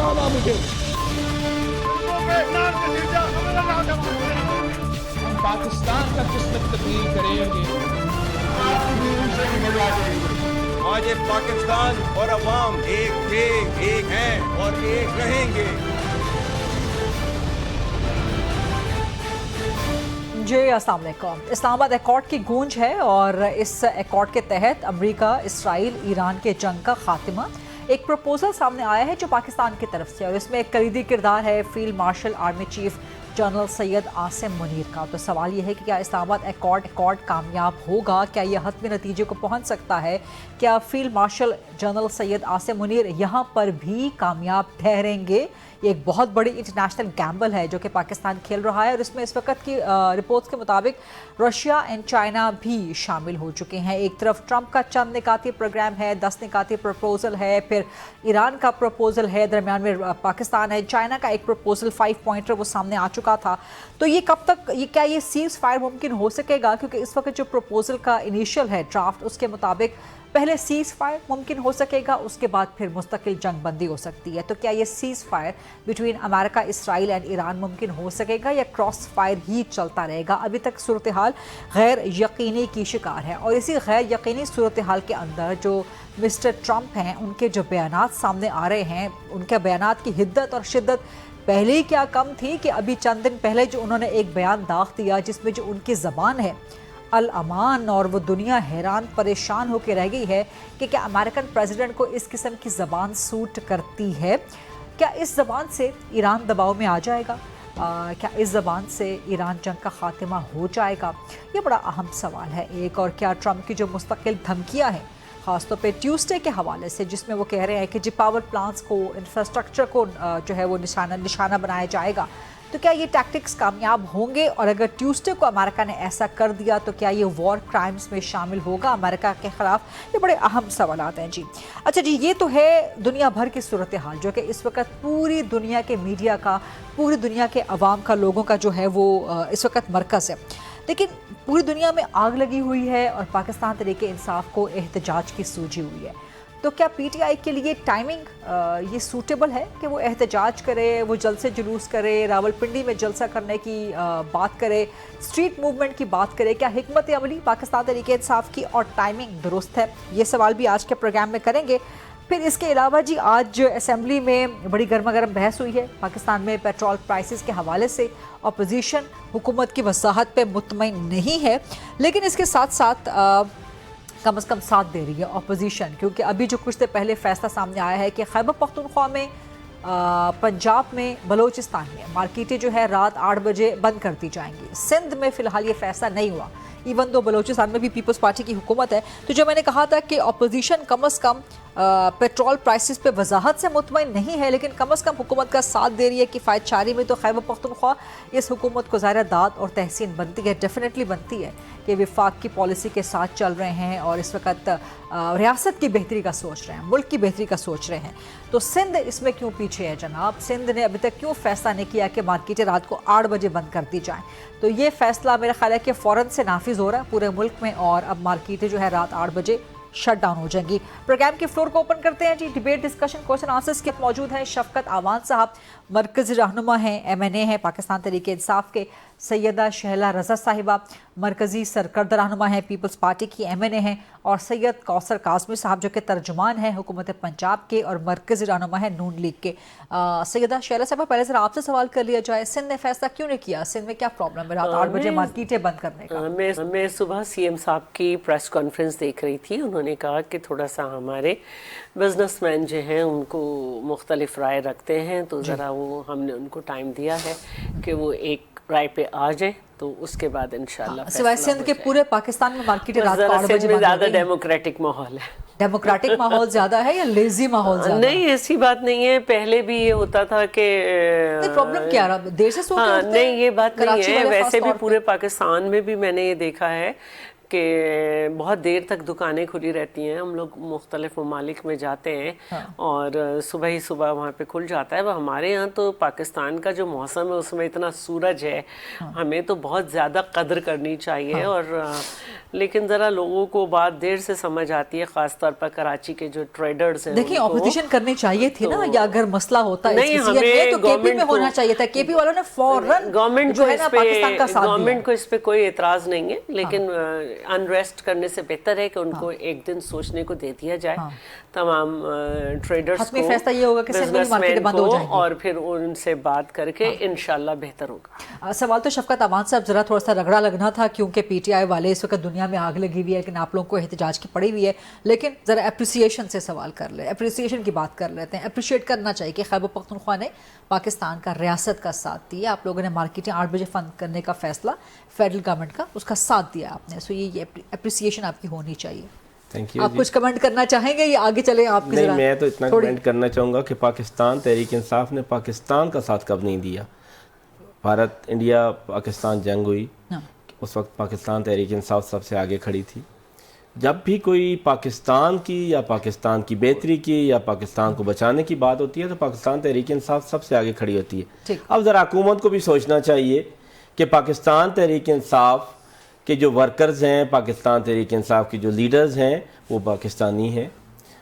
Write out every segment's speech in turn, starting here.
बताना मुझे। हम पाकिस्तान का किस्मत तब्दील करेंगे, आज ये पाकिस्तान और अवाम एक थे, एक हैं और एक रहेंगे। जी अस्सलाम वालेकुम। इस्लामाबाद एकॉर्ड की गूंज है और इस एकॉर्ड के तहत अमेरिका, इसराइल, ईरान के जंग का खात्मा। एक प्रपोजल सामने आया है जो पाकिस्तान की तरफ से, और इसमें एक कलीदी किरदार है field marshal army chief general Syed Asim Munir का। तो सवाल यह है कि क्या इस्लामाबाद एकॉर्ड कामयाब होगा? क्या यह हतमी नतीजे को पहुंच सकता है? क्या field marshal general Syed Asim Munir यहाँ पर भी कामयाब ठहरेंगे? ये एक बहुत बड़ी इंटरनेशनल गैम्बल है जो कि पाकिस्तान खेल रहा है, और इसमें इस वक्त की रिपोर्ट्स के मुताबिक रशिया एंड चाइना भी शामिल हो चुके हैं। एक तरफ ट्रंप का चंद निकाती प्रोग्राम है, 10 निकाती प्रपोजल है, फिर ईरान का प्रपोजल है, दरमियान में पाकिस्तान है, चाइना का एक प्रपोजल 5 पॉइंटर वो सामने आ चुका था। तो ये कब तक, क्या ये सीज फायर मुमकिन हो सकेगा? क्योंकि इस वक्त जो प्रपोजल का इनिशियल है ड्राफ्ट, उसके मुताबिक पहले सीज फायर मुमकिन हो सकेगा, उसके बाद फिर मुस्तकिल जंग बंदी हो सकती है। तो क्या ये cease fire between America, Israel and Iran मुमकिन हो सकेगा या क्रॉस फायर ही चलता रहेगा? अभी तक सूरत हाल गैर यकीनी की शिकार है, और इसी गैर यकीनी सूरत हाल के अंदर जो मिस्टर ट्रंप हैं, उनके जो बयानात सामने आ रहे हैं, उनके बयानात की हिद्दत और शिद्दत पहले ही क्या कम थी कि अभी चंद दिन पहले जो उन्होंने एक बयान दाख दिया जिसमें जो उनकी ज़बान है अल अमान, और वो दुनिया हैरान परेशान होकर रह गई है कि क्या अमेरिकन प्रेसिडेंट को इस किस्म की ज़बान सूट करती है? क्या इस ज़बान से ईरान दबाव में आ जाएगा? क्या इस ज़बान से ईरान जंग का खात्मा हो जाएगा? ये बड़ा अहम सवाल है एक। और क्या ट्रंप की जो मुस्तकिल धमकियाँ हैं, ख़ासतौर पे ट्यूसडे के हवाले से, जिसमें वो कह रहे हैं कि जी पावर प्लांट्स को, इंफ्रास्ट्रक्चर को जो है वो निशाना बनाया जाएगा, तो क्या ये टैक्टिक्स कामयाब होंगे? और अगर ट्यूसडे को अमेरिका ने ऐसा कर दिया तो क्या ये वॉर क्राइम्स में शामिल होगा अमेरिका के ख़िलाफ़? ये बड़े अहम सवालात हैं जी। अच्छा जी, ये तो है दुनिया भर की सूरत हाल जो कि इस वक्त पूरी दुनिया के मीडिया का, पूरी दुनिया के अवाम का, लोगों का जो है वो इस वक्त मरकज़ है। लेकिन पूरी दुनिया में आग लगी हुई है और पाकिस्तान तरीके इंसाफ को एहतजाज की सूझी हुई है। तो क्या पीटीआई के लिए टाइमिंग ये सूटेबल है कि वो एहतजाज करे, वो जलसे जुलूस करे, रावलपिंडी में जलसा करने की बात करे, स्ट्रीट मूवमेंट की बात करे? क्या हिकमत अमली पाकिस्तान तरीके इंसाफ की और टाइमिंग दुरुस्त है? ये सवाल भी आज के प्रोग्राम में करेंगे। फिर इसके अलावा जी, आज असेंबली में बड़ी गर्मा गर्म बहस हुई है पाकिस्तान में पेट्रोल प्राइसेस के हवाले से। अपोजिशन हुकूमत की वजाहत पे मुतमईन नहीं है, लेकिन इसके साथ साथ कम अज़ कम साथ दे रही है अपोजिशन, क्योंकि अभी जो कुछ देर पहले फैसला सामने आया है कि खैबर पख्तूनख्वा में, पंजाब में, बलोचिस्तान में मार्केटें जो है रात 8 बजे बंद कर दी जाएंगी। सिंध में फ़िलहाल ये फैसला नहीं हुआ, इवन दो बलोचिस्तान में भी पीपल्स पार्टी की हुकूमत है। तो जो मैंने कहा था कि अपोजिशन कम अज़ कम पेट्रोल प्राइसेस पे वजाहत से मुतमईन नहीं है, लेकिन कम अज़ कम हुकूमत का साथ दे रही है कि फ़ायदचारी में। तो खैबर पख्तूनख्वा इस हुकूमत को ज़ाहिर दाद और तहसीन बनती है, डेफिनेटली बनती है कि विफाक की पॉलिसी के साथ चल रहे हैं और इस वक्त रियासत की बेहतरी का सोच रहे हैं, मुल्क की बेहतरी का सोच रहे हैं। तो सिंध इसमें क्यों पीछे है जनाब? सिंध ने अभी तक क्यों फैसला नहीं किया कि मार्केटें रात को 8 बजे बंद कर दी जाएँ? तो ये फैसला मेरा ख्याल है कि फ़ौरन से नाफिज हो रहा है पूरे मुल्क में, और अब मार्केटें जो है रात 8 बजे शट डाउन हो जाएंगी। प्रोग्राम के फ्लोर को ओपन करते हैं जी। डिबेट, डिस्कशन, क्वेश्चन आंसर्स के मौजूद हैं शफकत आवान साहब, मरकज़ी रहनुमा हैं, MNA हैं पाकिस्तान तरीके इंसाफ के। सैयदा शहला रज़ा साहिबा मरकज़ी सरकर्द रहनुमा हैं, पीपल्स पार्टी की MNA हैं। और सैयद कौसर काज़मी साहब जो कि तर्जुमान हैं हुकूमत पंजाब के और मरकज़ी रहनुमा है नून लीग के। सैयदा शहला साहिबा, पहले ज़रा आपसे सवाल कर लिया जाए, सिंध ने फैसला क्यों नहीं किया? सिंध में क्या प्रॉब्लम है रात 8 बजे मार्केटें बंद करने का? मैं सुबह CM साहब की प्रेस कॉन्फ्रेंस देख रही थी। उन्होंने कहा कि थोड़ा सा हमारे बिजनेसमैन जो हैं उनको मुख्तलिफ राय रखते हैं, तो ज़रा वो हमने उनको टाइम दिया है कि वो एक राय पे आ जाए, तो उसके बाद इंशाल्लाह सिवाय सिंध के पूरे पाकिस्तान में मार्केटें रात 8 बजे बंद। ज़्यादा डेमोक्रेटिक माहौल है। डेमोक्रेटिक माहौल ज़्यादा है या लेजी माहौल ज़्यादा? नहीं, ऐसी बात नहीं है। पहले भी ये होता था कि प्रॉब्लम क्या रहा, देर से सो के उठते हैं? नहीं, ये बात नहीं है। वैसे भी तौर पूरे पाकिस्तान में भी मैंने ये देखा है کہ بہت دیر تک دکانیں کھلی رہتی ہیں. ہم لوگ مختلف ممالک میں جاتے ہیں اور صبح ہی صبح وہاں پہ کھل جاتا ہے. وہ ہمارے یہاں تو پاکستان کا جو موسم ہے اس میں اتنا سورج ہے, ہمیں تو بہت زیادہ قدر کرنی چاہیے. اور لیکن ذرا لوگوں کو بات دیر سے سمجھ آتی ہے, خاص طور پر کراچی کے جو ٹریڈرز ہیں. دیکھیں اپوزیشن کرنی چاہیے تھی نا, یا اگر مسئلہ ہوتا ہے تو کے پی میں ہونا چاہیے تھا. کے پی والوں نے فوراً جو ہے نا پاکستان کا ساتھ دیا. گورنمنٹ کو اس پہ کوئی اعتراض نہیں ہے, لیکن انریسٹ کرنے سے بہتر ہے کہ ان کو ایک دن سوچنے کو دے دیا جائے, تمام ٹریڈرز کو, فیصلہ یہ ہوگا کہ بزنس مین کو, اور پھر ان سے بات کر کے انشاءاللہ بہتر ہوگا. سوال تو شفقت امان صاحب ذرا تھوڑا سا رگڑا لگنا تھا, کیونکہ پی ٹی آئی والے اس وقت دنیا میں آگ لگی ہوئی ہے, لیکن آپ لوگوں کو احتجاج کی پڑی ہوئی ہے. لیکن ذرا اپریسیشن سے سوال کر لیں, اپریسیشن کی بات کر لیتے ہیں. اپریشیٹ کرنا چاہیے کہ خیبر پختونخوا نے پاکستان کا ریاست کا ساتھ دیا. آپ لوگوں نے مارکیٹیں 8 بجے بند کرنے کا فیصلہ فیڈرل گورنمنٹ کا, اس کا ساتھ دیا آپ نے. سو یہ اپریسیشن آپ کی ہونی چاہیے. آپ کچھ کمنٹ کرنا چاہیں گے یا آگے چلیں آپ کی؟ نہیں, میں تو اتنا کمنٹ کرنا چاہوں گا کہ پاکستان تحریک انصاف نے پاکستان کا ساتھ کب نہیں دیا. بھارت انڈیا پاکستان جنگ ہوئی, اس وقت پاکستان تحریک انصاف سب سے آگے کھڑی تھی. جب بھی کوئی پاکستان کی یا پاکستان کی بہتری کی یا پاکستان کو بچانے کی بات ہوتی ہے تو پاکستان تحریک انصاف سب سے آگے کھڑی ہوتی ہے. اب ذرا حکومت کو بھی سوچنا چاہیے کہ پاکستان تحریک انصاف کہ جو ورکرز ہیں, پاکستان تحریک انصاف کے جو لیڈرز ہیں وہ پاکستانی ہیں,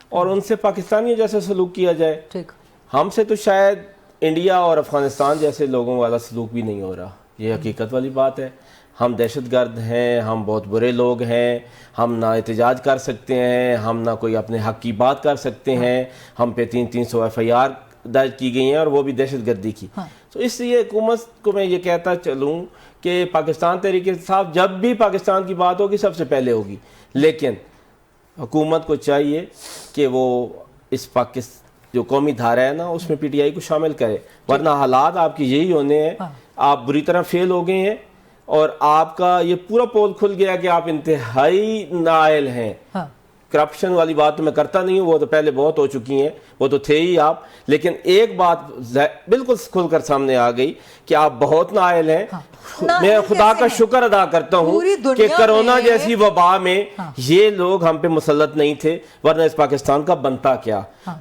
اور ان سے پاکستانیوں جیسے سلوک کیا جائے. ہم سے تو شاید انڈیا اور افغانستان جیسے لوگوں والا سلوک بھی نہیں ہو رہا, یہ حقیقت والی بات ہے. ہم دہشت گرد ہیں, ہم بہت برے لوگ ہیں, ہم نہ احتجاج کر سکتے ہیں, ہم نہ کوئی اپنے حق کی بات کر سکتے ہیں. ہم پہ 300 FIR درج کی گئی ہیں, اور وہ بھی دہشت گردی کی. تو اس لیے حکومت کو میں یہ کہتا چلوں کہ پاکستان تحریک انصاف جب بھی پاکستان کی بات ہوگی سب سے پہلے ہوگی, لیکن حکومت کو چاہیے کہ وہ اس جو قومی دھارا ہے نا اس میں پی ٹی آئی کو شامل کرے, ورنہ حالات آپ کی یہی ہونے ہیں. آپ بری طرح فیل ہو گئے ہیں, اور آپ کا یہ پورا پول کھل گیا کہ آپ انتہائی نائل ہیں. کرپشن والی بات تو میں کرتا نہیں ہوں, وہ تو پہلے بہت ہو چکی ہیں, وہ تو تھے ہی آپ. لیکن ایک بات بالکل کھل کر سامنے آ گئی کہ آپ بہت نائل ہیں. میں خدا کا شکر ادا کرتا ہوں کہ کرونا جیسی وبا میں یہ لوگ ہم پہ مسلط نہیں تھے, ورنہ اس پاکستان کا بنتا کیا.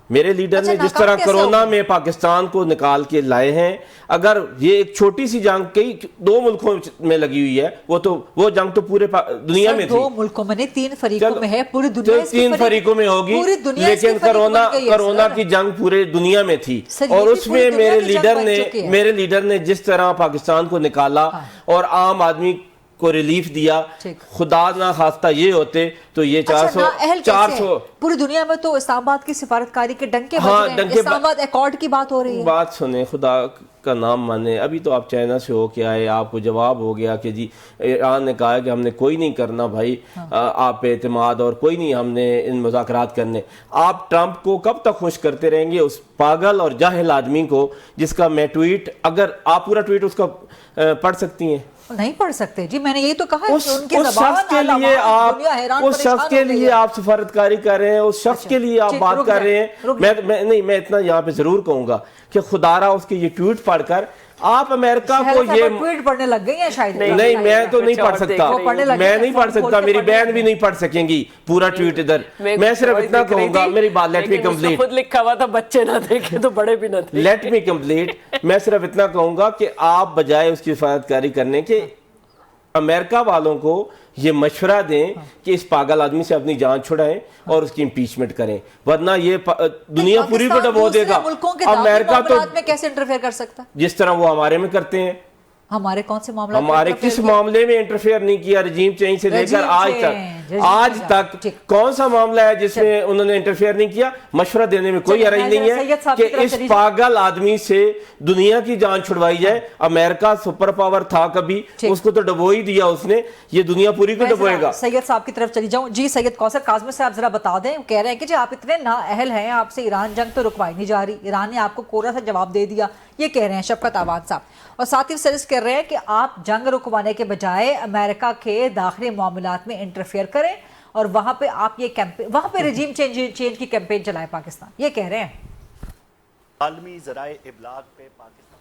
میرے لیڈر نے جس طرح کرونا میں پاکستان کو نکال کے لائے ہیں, اگر یہ ایک چھوٹی سی جنگ کئی 2 ملکوں میں لگی ہوئی ہے, وہ جنگ تو پورے دنیا میں تھی. 2 ملکوں میں نہیں, 3 فریقوں میں ہے, پوری دنیا 3 فریقوں میں ہوگی, لیکن کرونا کی جنگ پورے دنیا میں تھی. اور اس میں میرے لیڈر نے جس طرح پاکستان کو نکالا اور عام آدمی کو ریلیف دیا, خدا نہ خواستہ یہ ہوتے تو یہ 400 پوری دنیا میں تو اسلام آباد کی سفارتکاری کے ڈنکے بج رہے ہیں. اسلام آباد ایکارڈ کی بات ہو رہی ہے. بات سنیں, خدا کا نام مانے. ابھی تو آپ چائنا سے ہو کے آئے, آپ کو جواب ہو گیا کہ جی ایران نے کہا کہ ہم نے کوئی نہیں کرنا بھائی آپ پہ اعتماد, اور کوئی نہیں ہم نے ان مذاکرات کرنے. آپ ٹرمپ کو کب تک خوش کرتے رہیں گے, اس پاگل اور جاہل آدمی کو جس کا میں ٹویٹ, اگر آپ پورا ٹویٹ اس کا پڑھ سکتی ہیں؟ نہیں پڑھ سکتے جی, میں نے یہی تو کہا. اس شخص کے لیے آپ سفارتکاری کر رہے ہیں, اس شخص کے لیے آپ بات کر رہے ہیں. میں اتنا یہاں پہ ضرور کہوں گا کہ خدا را اس کے یہ ٹویٹ پڑھ کر آپ امریکہ کو یہ ٹویٹ پڑھنے لگ گئی ہیں شاید. نہیں, میں تو نہیں پڑھ سکتا, میں نہیں پڑھ سکتا, میری بہن بھی نہیں پڑھ سکیں گی پورا ٹویٹ ادھر. میں صرف اتنا کہوں گا, میری بات لیٹ می کمپلیٹ, خود لکھا ہوا تھا بچے نہ دیکھیں تو بڑے بھی نہ دیکھیں. Let me complete. میں صرف اتنا کہوں گا کہ آپ بجائے اس کی سفارتکاری کرنے کے امریکہ والوں کو یہ مشورہ دیں کہ اس پاگل آدمی سے اپنی جان چھڑائیں اور اس کی امپیچمنٹ کریں, ورنہ یہ دنیا پوری کو ڈبو دے گا. امریکہ تو کیسے انٹرفیئر کر سکتا, جس طرح وہ ہمارے میں کرتے ہیں. ہمارے کون سے معاملات, ہمارے کس معاملے میں انٹرفیئر نہیں کیا رجیم چینج سے لے کر آج تک کون سا معاملہ ہے جس میں انہوں نے انٹرفیئر نہیں کیا؟ مشورہ دینے میں کوئی حرج نہیں ہے کہ اس پاگل آدمی سے دنیا کی جان چھڑوائی جائے. امریکہ سپر پاور تھا کبھی, اس کو تو ڈبو ہی دیا اس نے, یہ دنیا پوری کو ڈبوئے گا. سید صاحب کی طرف چلی جاؤں. جی سید کوثر کاظمی سے آپ ذرا بتا دیں, کہہ رہے ہیں کہ جی آپ اتنے نااہل ہیں, آپ سے ایران جنگ تو رکوائی نہیں جا رہی, ایران نے آپ کو کورا سا جواب دے دیا, یہ کہہ رہے ہیں شفقت آباد صاحب. اور ساتھ ہی سجیسٹ کر رہے ہیں کہ آپ جنگ رکوانے کے بجائے امریکہ کے داخلی معاملات میں انٹرفیئر کریں اور وہاں پہ آپ یہ کیمپین, وہاں پہ رجیم چینج کی کیمپین چلائے پاکستان, یہ کہہ رہے ہیں. عالمی ذرائع ابلاغ پہ پاکستان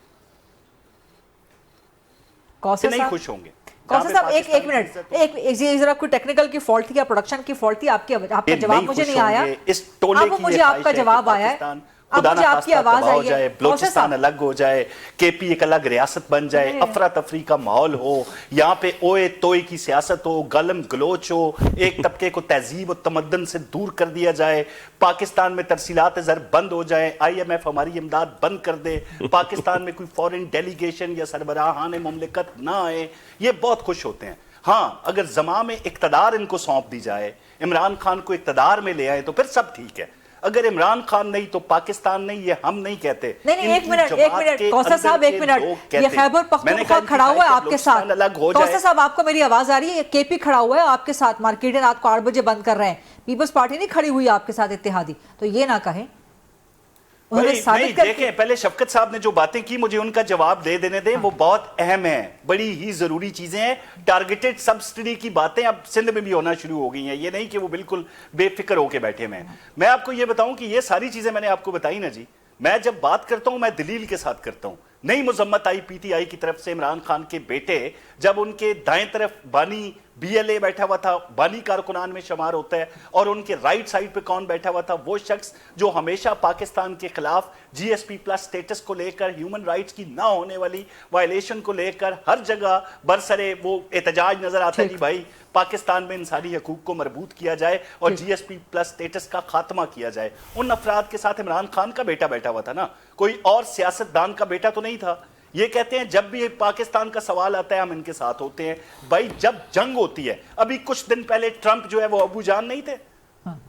کوثر نہیں صاحب خوش ہوں گے. कौशल साहब एक मिनट, एक ज़रा कोई टेक्निकल की फॉल्ट थी या प्रोडक्शन की फॉल्ट थी? आपका जवाब मुझे नहीं आया। अब मुझे आपका जवाब आया है, अब मुझे आपकी आवाज आई है। बलोचिस्तान अलग हो जाए, केपी एक अलग रियासत बन जाए, अफरा तफरी का माहौल हो, यहाँ पे ओए तोए की सियासत हो, गलम गलोच हो, एक तबके को तहजीब और तमद्दन से दूर कर दिया जाए, पाकिस्तान में तरसीलात ज़र बंद हो जाए, IMF हमारी इमदाद बंद कर दे, पाकिस्तान में कोई फॉरेन डेलीगेशन या सरबराहान मुमलिकत ना आए, ये बहुत खुश होते हैं। हाँ, अगर जमा में इक्तदार इनको सौंप दी जाए, इमरान खान को इक्तदार में ले आए तो फिर सब ठीक है। अगर इमरान खान नहीं तो पाकिस्तान नहीं, ये हम नहीं कहते। नहीं, एक मिनट कौशल साहब, एक मिनट, ये खैबर पख्तूनख्वा खड़ा हुआ है आपके साथ। कौशल साहब, आपको मेरी आवाज आ रही है? केपी खड़ा हुआ है आपके साथ, मार्केट रात को 8 बजे बंद कर रहे हैं, पीपल्स पार्टी नहीं खड़ी हुई आपके साथ इत्तेहादी, तो ये ना कहें। नहीं, देखें, पहले शफकत साहब ने जो बातें की मुझे उनका जवाब दे देने दें, वो बहुत अहम है, बड़ी ही जरूरी चीजें हैं। टारगेटेड सब्सिडी की बातें अब सिंध में भी होना शुरू हो गई हैं, ये नहीं कि वो बिल्कुल बेफिक्र होके बैठे हैं। मैं आपको ये बताऊं कि ये सारी चीजें मैंने आपको बताई ना जी, मैं जब बात करता हूं मैं दलील के साथ करता हूं। नई मजम्मत आई PTI की तरफ से, इमरान खान के बेटे, जब उनके दाएं तरफ बानी BLA बैठा हुआ था, बानी कारकुनान में शुमार होता है, और उनके राइट साइड पे कौन बैठा हुआ था? वो शख्स जो हमेशा पाकिस्तान के खिलाफ GSP+ स्टेटस को लेकर, ह्यूमन राइट्स की ना होने वाली वायलेशन को लेकर हर जगह बरसरे वो एहतजाज नजर आता है कि भाई पाकिस्तान में इंसानी हकूक को मरबूत किया जाए और GSP+ स्टेटस का खात्मा किया जाए। उन अफराद के साथ इमरान खान का बेटा बैठा हुआ था ना, कोई और सियासतदान का बेटा तो नहीं था। ये कहते हैं जब भी पाकिस्तान का सवाल आता है हम इनके साथ होते हैं। भाई जब जंग होती है, अभी कुछ दिन पहले ट्रंप जो है वो अबू जान नहीं थे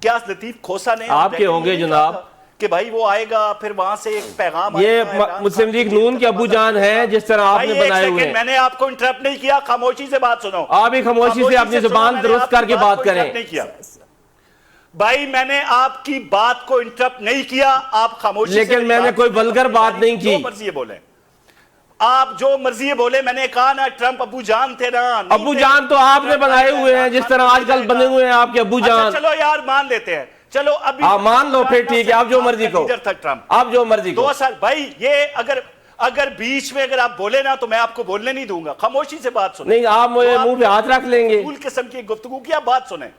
क्या? लतीफ खोसा ने आपके होंगे जनाब कि भाई वो आएगा, फिर वहां से एक पैगाम, ये मुस्लिम लीग नून के अबू जान है जिस तरह आपने बनाए हुए हैं। मैंने आपको इंटरप्ट नहीं किया, खामोशी से बात सुनो। आप ही खामोशी से अपनी जुबान दुरुस्त करके बात करें। नहीं किया भाई, मैंने आपकी बात को इंटरप्ट नहीं किया, आप खामोशी से। लेकिन मैंने कोई वल्गर बात नहीं की। जो मर्जी बोले आप, जो मर्जी बोले। मैंने कहा ना ट्रंप अबू जान थे ना। अबू जान तो आपने बनाए हुए हैं जिस तरह आजकल बने हुए हैं आपके अबू जान। चलो यार मान लेते हैं, चलो अभी आप मान लो, फिर ठीक है, आप जो मर्जी को, आप जो मर्जी को। 2 साल भाई, ये अगर बीच में अगर आप बोले ना तो मैं आपको बोलने नहीं दूंगा, खामोशी से बात सुने। नहीं, आप मुझे मुंह पे हाथ रख लेंगे। फूल किस्म की गुफ्तगू की आप बात सुने।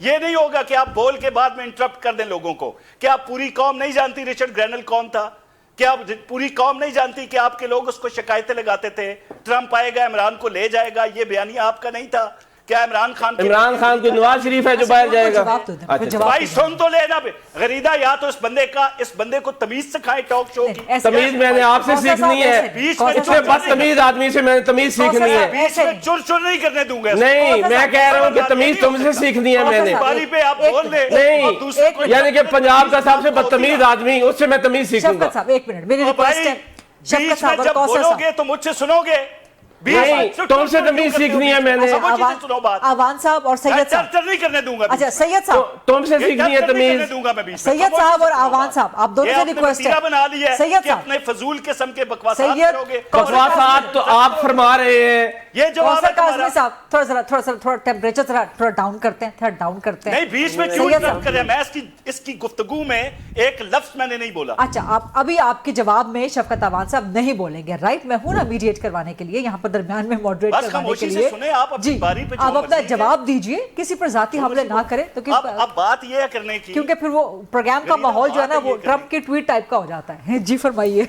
ये नहीं होगा कि आप बोल के बाद में इंटरप्ट कर दें लोगों को। क्या पूरी कौम नहीं जानती रिचर्ड ग्रैनल कौन था? क्या पूरी कौम नहीं जानती कि आपके लोग उसको शिकायतें लगाते थे, ट्रंप आएगा इमरान को ले जाएगा? ये बयानिया आपका नहीं था क्या? इमरान खान को नवाज शरीफ है जो बाहर जाएगा। भाई सुन तो लेना गरीदा, या तो इस बंदे को तमीज सिखाएं टॉक शो की। तमीज मैंने आपसे सीखनी है, इतने बदतमीज आदमी से मैंने तमीज सीखनी है। बीच में चुर नहीं करने दूंगा। नहीं, मैं कह रहा हूँ कि तमीज तुमसे सीखनी है मैंने। बारी पे आप बोल ले नहीं, यानी कि पंजाब का सबसे बदतमीज आदमी, उससे मैं तमीज सीखूंगा। एक मिनट, मेरी रिक्वेस्ट है, जब बोलोगे तो मुझसे सुनोगे। नहीं, तुमसे तमीज सीखनी है मैंने। आवान साहब और सैयद साहब नहीं करने दूंगा। अच्छा सैयद साहब, तुमसे सीखनी है तमीज। सैयद साहब और आवान साहब, आप दोनों से रिक्वेस्ट है। बना ली है सैयद साहब, अपने फजूल किस्म के बकवासात तो आप फरमा रहे हैं। ये जवाब है काज़मी साहब, थोड़ा टेम्परेचर थोड़ा डाउन करते हैं, नहीं बीच में क्यों इंटरप्ट कर रहे हैं? मैं इसकी गुफ्तगू में एक लफ्ज मैंने नहीं बोला। अच्छा, आप अभी आपके जवाब में शफकत आवान साहब नहीं बोलेंगे, राइट? मैं हूं ना मीडिएट करवाने के लिए, यहाँ पर दरमियान में मॉडरेट करवाने के लिए। जी, आप अपना जवाब दीजिए, किसी पर जाती हमले ना करें, तो अब बात ये करने की, क्योंकि फिर वो प्रोग्राम का माहौल जो है ना वो ट्रंप की ट्वीट टाइप का हो जाता है। जी फरमाइए।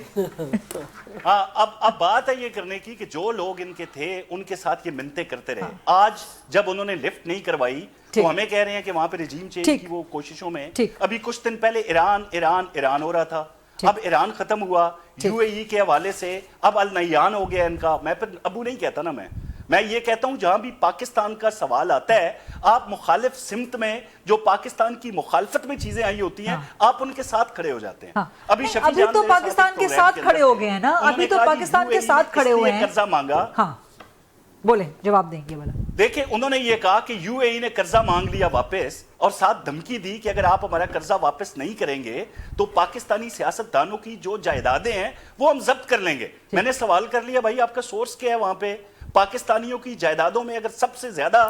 हाँ, अब बात है ये करने की कि जो लोग इनके थे उनके साथ ये मिन्नतें करते रहे। आज जब उन्होंने लिफ्ट नहीं करवाई तो हमें कह रहे हैं कि वहां पे रिजीम चेंज की वो कोशिशों में। अभी कुछ दिन पहले ईरान हो रहा था, अब ईरान खत्म हुआ, UAE के हवाले से अब अल नह्यान हो गया इनका। मैं फिर अबू नहीं कहता ना, मैं ये कहता हूं जहां भी पाकिस्तान का सवाल आता है, आप मुखालिफ सिमत में जो पाकिस्तान की मुखालफत में चीजें आई होती हैं, आप उनके साथ खड़े हो जाते हैं। अभी तो पाकिस्तान के साथ खड़े हो गए हैं ना, अभी तो पाकिस्तान के साथ खड़े हुए हैं। कर्जा मांगा। हाँ बोले, जवाब देंगे वाला। देखिए, उन्होंने ये कहा कि UAE ने कर्जा मांग लिया वापस और साथ धमकी दी कि अगर आप हमारा कर्जा वापस नहीं करेंगे तो पाकिस्तानी सियासतदानों की जो जायदादें हैं वो हम जब्त कर लेंगे। मैंने सवाल कर लिया, भाई आपका सोर्स क्या है वहां पे? पाकिस्तानियों की जायदादों में अगर सबसे ज्यादा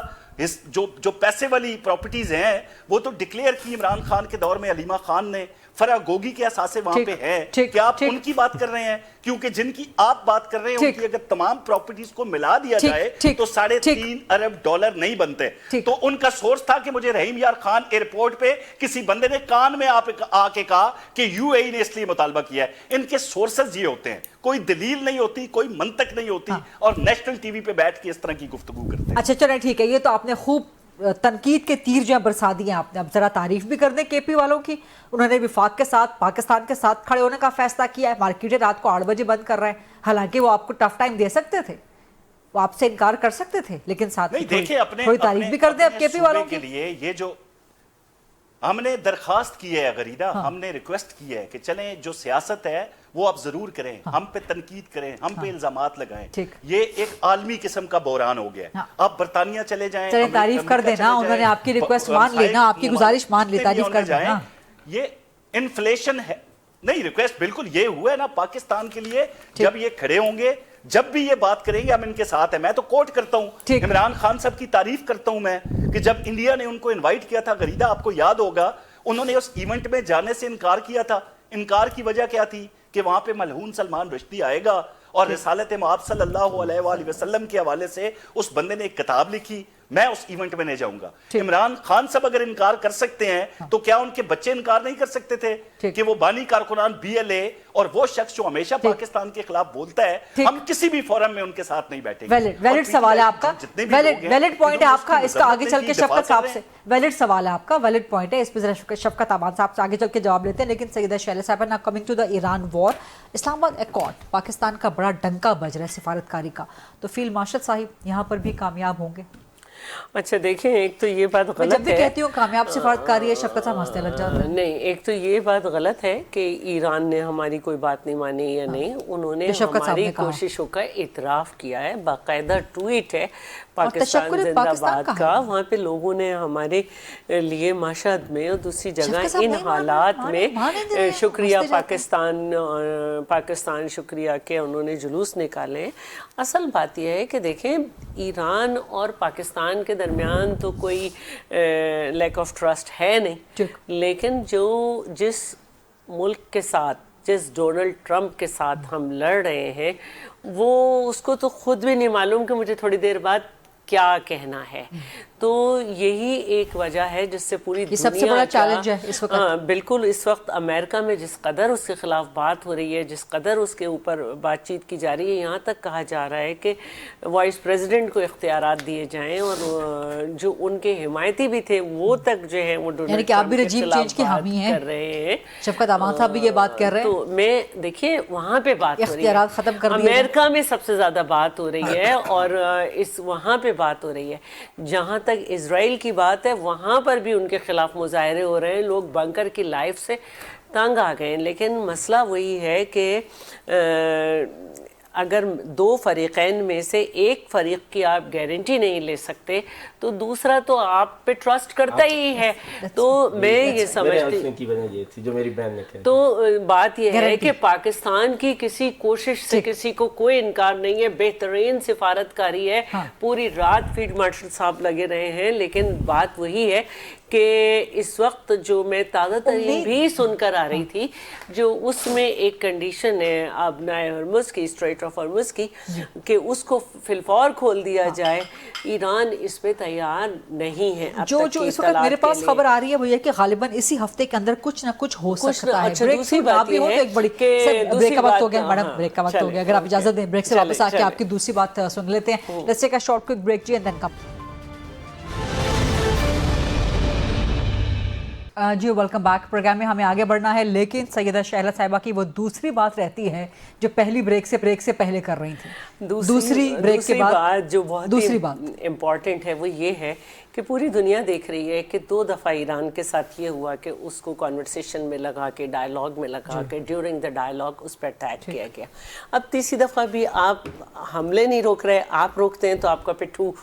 जो पैसे वाली प्रॉपर्टीज हैं वो तो डिक्लेयर की इमरान खान के दौर में अलीमा खान ने, फरागोगी के असासे वहां पे हैं, क्या आप उनकी बात कर रहे हैं? क्योंकि जिनकी आप बात कर रहे हैं उनकी अगर तमाम प्रॉपर्टीज को मिला दिया जाए तो $3.5 अरब नहीं बनते। तो उनका सोर्स था कि मुझे रहीम यार खान एयरपोर्ट पे किसी बंदे ने कान में आके कहा कि यूएई ने इसलिए मुतालबा किया है। इनके सोर्सेज ये होते हैं, कोई दलील नहीं होती, कोई मंतक नहीं होती, और नेशनल टीवी पे बैठ के इस तरह की गुफ्तगू करते हैं। अच्छा चलें ठीक है, ये तो आपने खूब तनकीद के तीर जो बरसा दिए आपने। अब जरा तारीफ भी कर दें केपी वालों की, उन्होंने विफाक के साथ पाकिस्तान के साथ खड़े होने का फैसला किया है। मार्केटें रात को 8 बजे बंद कर रहे हैं, हालांकि वो आपको टफ टाइम दे सकते थे, वो आपसे इनकार कर सकते थे, लेकिन साथ नहीं देखिए अपने थोड़ी तारीफ भी कर दें अब केपी वालों के लिए। ये जो हमने दरखास्त की है गरीदा, हमने रिक्वेस्ट की है कि चलें जो सियासत है वो आप जरूर करें, हम पे तनकीद करें, हम पे इल्जामात लगाएं। ये एक आलमी किस्म का बहरान हो गया। आप बरतानिया चले जाएं, चलें तारीफ कर देना, उन्होंने आपकी रिक्वेस्ट मान ली ना, आपकी गुजारिश मान ली, तारीफ कर देना। ये इन्फ्लेशन है नहीं, रिक्वेस्ट बिल्कुल ये हुआ है ना पाकिस्तान के लिए, जब ये खड़े होंगे, जब भी ये बात करेंगे हम इनके साथ हैं। मैं तो कोट करता हूं इमरान खान साहब की तारीफ करता हूं मैं, कि जब इंडिया ने उनको इनवाइट किया था गरीदा, आपको याद होगा, उन्होंने उस इवेंट में जाने से इनकार किया था। इनकार की वजह क्या थी? कि वहां पे मलहून सलमान रुश्दी आएगा और रिसालत मआब सल्लल्लाहु अलैहि वसल्लम के हवाले से उस बंदे ने एक किताब लिखी, मैं उस इवेंट में नहीं जाऊंगा। इमरान खान साहब अगर इनकार कर सकते हैं तो क्या उनके बच्चे इनकार नहीं कर सकते थे कि वो बानी कारकुनान BLA और वो शख्स जो हमेशा पाकिस्तान के खिलाफ बोलता है, हम किसी भी फोरम में उनके साथ नहीं बैठेंगे। वैलिड सवाल है आपका, वैलिड पॉइंट है आपका, इसका आगे चल के शफकत साहब से वैलिड सवाल है आपका, वैलिड पॉइंट है, इस पर शफकत आबाद साहब से आगे चल के जवाब लेते हैं। लेकिन सैयदा शैला साहब, ना coming to the Iran war, Islamabad accord, Pakistan का बड़ा डंका बज रहा है सिफारतकारी का, तो फील्ड मार्शल साहिब यहाँ पर भी कामयाब होंगे? अच्छा देखें, एक तो ये बात गलत है, जब भी कहती हूँ कामयाब सिफारतकारी है, शफकत साहब हंसने लग जाते हैं। नहीं, एक तो ये बात गलत है कि ईरान ने हमारी कोई बात नहीं मानी या नहीं, उन्होंने हमारी कोशिशों का इतराफ़ किया है, बाकायदा ट्वीट है पाकिस्तान जिंदाबाद का, वहाँ पे लोगों ने हमारे लिए मशहद में और दूसरी जगह इन हालात में शुक्रिया पाकिस्तान शुक्रिया के उन्होंने जुलूस निकाले। असल बात यह है कि देखें, ईरान और पाकिस्तान के दरमियान तो कोई लैक ऑफ ट्रस्ट है नहीं, लेकिन जिस मुल्क के साथ, जिस डोनाल्ड ट्रंप के साथ हम लड़ रहे हैं, वो उसको तो खुद भी नहीं मालूम कि मुझे थोड़ी देर बाद क्या कहना है। तो यही एक वजह है जिससे पूरी दुनिया सबसे बड़ा चैलेंज है इस वक्त। बिल्कुल, इस वक्त अमेरिका में जिस कदर उसके खिलाफ बात हो रही है, जिस कदर उसके ऊपर बातचीत की जा रही है, यहाँ तक कहा जा रहा है कि वाइस प्रेसिडेंट को इख्तियारात दिए जाएं, और जो उनके हिमायती भी थे वो तक जो है वो डोनाल्ड ट्रंप के खिलाफ बात कर रहे हैं। शफकत आबाद साहब भी ये बात कर रहे हैं। तो मैं देखिए वहाँ पे बात हो रही है, खत्म कर अमेरिका में सबसे ज्यादा बात हो रही है, और इस वहाँ पे बात हो रही है। जहाँ तक इजराइल की बात है, वहाँ पर भी उनके खिलाफ मुजाहरे हो रहे हैं, लोग बंकर की लाइफ से तंग आ गए हैं। लेकिन मसला वही है कि अगर दो फरीक़ैन में से एक फरीक की आप गारंटी नहीं ले सकते तो दूसरा तो आप पे ट्रस्ट करता ही है। तो मैं ये समझती जो मेरी बहन ने कहा, तो बात यह है कि पाकिस्तान की किसी कोशिश से किसी को कोई इनकार नहीं है, बेहतरीन सिफारतकारी है। पूरी रात फील्ड मार्शल साहब लगे रहे हैं, लेकिन बात वही है कि इस वक्त जो मैं ताज़ा तरीन भी सुनकर आ रही थी, जो उसमें एक कंडीशन है आबनाए हरमुज़ की, स्ट्रेट ऑफ हरमुज़ की, कि उसको फिलफौर खोल दिया जाए। ईरान इस पे तैयार नहीं है। अब जो इस वक्त मेरे पास खबर आ रही है वो ये कि गालिबन इसी हफ्ते के अंदर कुछ ना कुछ हो सकता है। अच्छा, दूसरी बात ये है एक बड़ी ब्रेक का वक्त हो गया मैडम, ब्रेक का वक्त हो गया। अगर आप इजाजत दें ब्रेक से वापस आके आपकी दूसरी बात सुन लेते हैं। Let's take a short quick break जी एंड देन कम। जी वेलकम बैक। प्रोग्राम में हमें आगे बढ़ना है, लेकिन सैयदा शैला साहिबा की वो दूसरी बात रहती है जो पहली ब्रेक से पहले कर रही थी। दूसरी ब्रेक के बाद जो बहुत इम्पॉर्टेंट है वो ये है कि पूरी दुनिया देख रही है कि 2 दफ़ा ईरान के साथ ये हुआ कि उसको कॉन्वर्सेशन में लगा के, डायलॉग में लगा के, ड्यूरिंग द डायलॉग उस पर अटैक किया गया। अब तीसरी दफ़ा भी आप हमले नहीं रोक रहे, आप रोकते हैं तो आपका पिट्ठू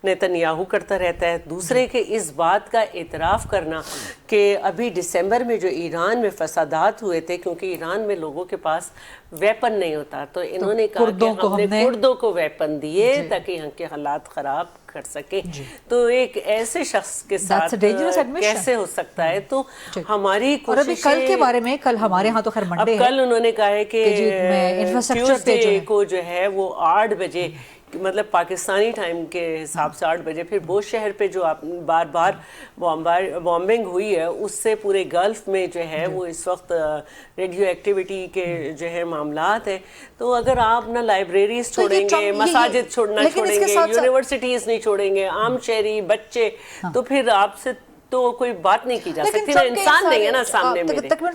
नेतन्याहू करता रहता है। दूसरे के इस बात का एतराफ़ करना कि अभी दिसंबर में जो ईरान में फसादात हुए थे, क्योंकि ईरान में लोगों के पास वेपन नहीं होता, तो इन्होंने कहा कि हमने कुर्दों को वेपन दिए ताकि यहाँ के हालात ख़राब कर सके, तो एक ऐसे शख्स के साथ कैसे हो सकता है? तो हमारी और अभी कल के बारे में, कल हमारे यहाँ तो खैर मंडे है, कल उन्होंने कहा है कि ट्यूसडे को जो है वो 8 बजे, मतलब पाकिस्तानी टाइम के हिसाब से 8 बजे, फिर बोश शहर पे जो आप बार बार बॉम्बिंग हुई है उससे पूरे गल्फ में जो है वो इस वक्त रेडियो एक्टिविटी के जो है मामलात है। तो अगर आप ना लाइब्रेरीज छोड़ेंगे, मसाजिद छोड़ेंगे, यूनिवर्सिटीज नहीं छोड़ेंगे, आम शहरी बच्चे, तो फिर आपसे तो कोई बात नहीं की जा सकती ना, इंसान नहीं है ना सामने में। तकरीबन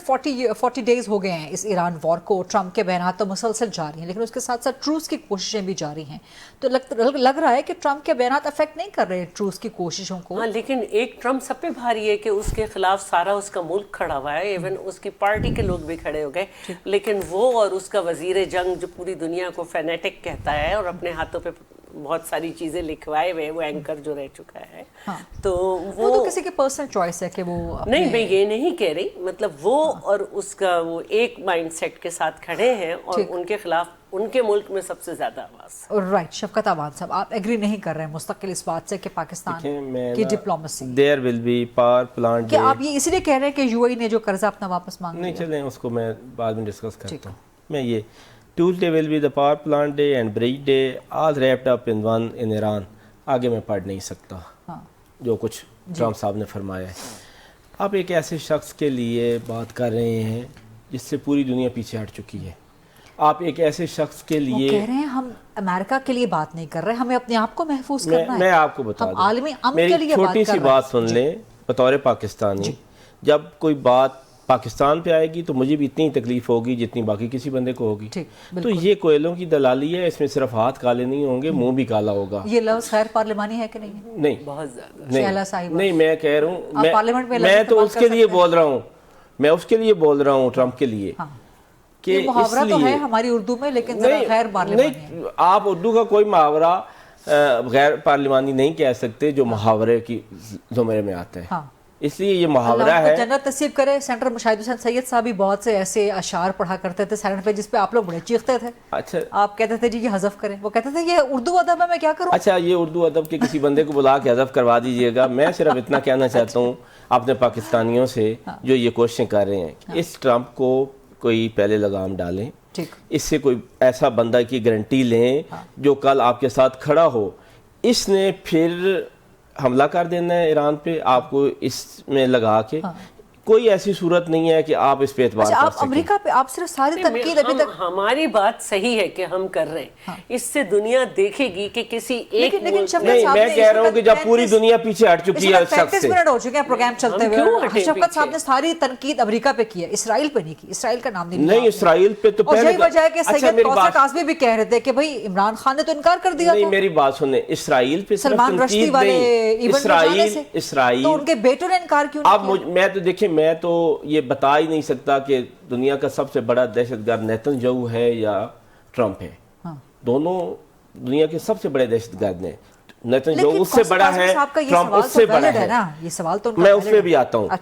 40 डेज हो गए हैं इस ईरान वॉर को, ट्रम्प के बयान तो मुसलसल जारी हैं, लेकिन उसके साथ साथ ट्रूस की कोशिशें भी जारी हैं। तो लग रहा है कि ट्रम्प के बयान अफेक्ट नहीं कर रहे हैं ट्रूस की कोशिशों को। हाँ, लेकिन एक ट्रम्प सब पे भारी है कि उसके खिलाफ सारा उसका मुल्क खड़ा हुआ है, इवन उसकी पार्टी के लोग भी खड़े हो गए, लेकिन वो और उसका वजीर जंग जो पूरी दुनिया को फेनेटिक कहता है और अपने हाथों पे बहुत सारी चीजें लिखवाए हुए, वो एंकर जो रह चुका है। हाँ। तो वो तो किसी की पर्सनल चॉइस है कि वो नहीं, मैं ये नहीं कह रही, मतलब वो और उसका वो एक माइंडसेट के साथ खड़े हैं और उनके खिलाफ उनके मुल्क में सबसे ज्यादा आवाज। राइट, शफकत आबाद साहब, आप एग्री नहीं कर रहे हैं मुस्तकिल इस बात से कि पाकिस्तान की diplomacy there will be power plant, क्या आप ये इसलिए कह रहे हैं कि यूएई ने जो कर्जा अपना वापस मांग लिया? नहीं, चलें उसको मैं बाद में डिस्कस करता हूँ। मैं ये Tuesday will be the power plant day and bridge day, all wrapped up in one in Iran. आगे मैं पढ़ नहीं सकता जो कुछ ट्रम्प साहब ने फरमाया है। आप एक ऐसे शख्स के लिए बात कर रहे हैं जिससे पूरी दुनिया पीछे हट चुकी है। आप एक ऐसे शख्स के लिए कह रहे हैं हम अमेरिका के लिए बात नहीं कर रहे, हमें अपने आप को महफूज करना है। मैं आपको बता दूं, आलमी अमन मेरी के लिए छोटी सी बात सुन लें बतौर पाकिस्तानी। जब कोई बात पाकिस्तान पे आएगी तो मुझे भी इतनी तकलीफ होगी जितनी बाकी किसी बंदे को होगी। तो ये कोयलों की दलाली है, इसमें सिर्फ हाथ काले नहीं होंगे, मुंह भी काला होगा। ये लफ्ज़ खैर पार्लिमानी है कि नहीं? नहीं, बहुत ज्यादा नहीं, मैं कह रहा हूँ, मैं तो उसके लिए बोल रहा हूँ, मैं उसके लिए बोल रहा हूँ, ट्रम्प के लिए। कि मुहावरा तो है हमारी उर्दू में, लेकिन गैर पार्लिमानी है। आप उर्दू का कोई मुहावरा गैर पार्लिमानी नहीं कह सकते जो मुहावरे की ज़ुमरे में आता है। इसलिए ये मुहावरा है। जन्नत नसीब करे, सेंटर मुशाहिद हुसैन सैयद साहब भी बहुत से ऐसे अशार पढ़ा करते थे साइलेंट पे, जिसपे आप लोग बड़े चीखते थे। अच्छा, आप कहते थे जी ये हज़फ करें, वो कहते थे ये उर्दू अदब है, मैं क्या करूं? अच्छा, ये उर्दू अदब के किसी बंदे को बुला के हज़फ करवा दीजिएगा। मैं सिर्फ इतना कहना चाहता हूँ अपने पाकिस्तानियों से जो ये कोशिशें कर रहे हैं, इस ट्रम्प को कोई पहले लगाम डालें, इससे कोई ऐसा बंदा की गारंटी लें जो कल आपके साथ खड़ा हो। इसने फिर हमला कर देना है ईरान पे, आपको इसमें लगा के कोई ऐसी सूरत नहीं है कि आप इस पे एतबार कर आप अमेरिका पे आप सिर्फ सारी तनकीद अभी तक हमारी बात सही है कि हम कर रहे हैं, इससे दुनिया देखेगी कि किसी एक लेकिन नहीं, मैं कह रहा हूँ कि जब पूरी दुनिया पीछे हट चुकी है, 35 मिनट हो चुके हैं प्रोग्राम चलते हुए, शफकत साहब ने सारी तनकीद अमेरिका पे की है, इसराइल पे नहीं की। इसराइल का नाम नहीं, इसराइल पे तो पहले वजह है कि सैयद कौसर काज़मी भी कह रहे थे कि भाई इमरान खान ने तो इनकार कर दिया। नहीं, मेरी बात सुने, इसराइल पे सलमान रश्दी वाले इसराइल तो उनके बेटों ने इनकार क्यों? अब मैं तो देखिए, मैं तो ये बता ही नहीं सकता कि दुनिया का सबसे बड़ा दहशतगर्द नेतन्याहू है या ट्रम्प है। दोनों दुनिया के सबसे बड़े दहशतगर्द हैं। नेतन्याहू उससे बड़ा है, ट्रम्प उससे बड़ा है। ये सवाल तो मैं उसमें भी आता हूँ।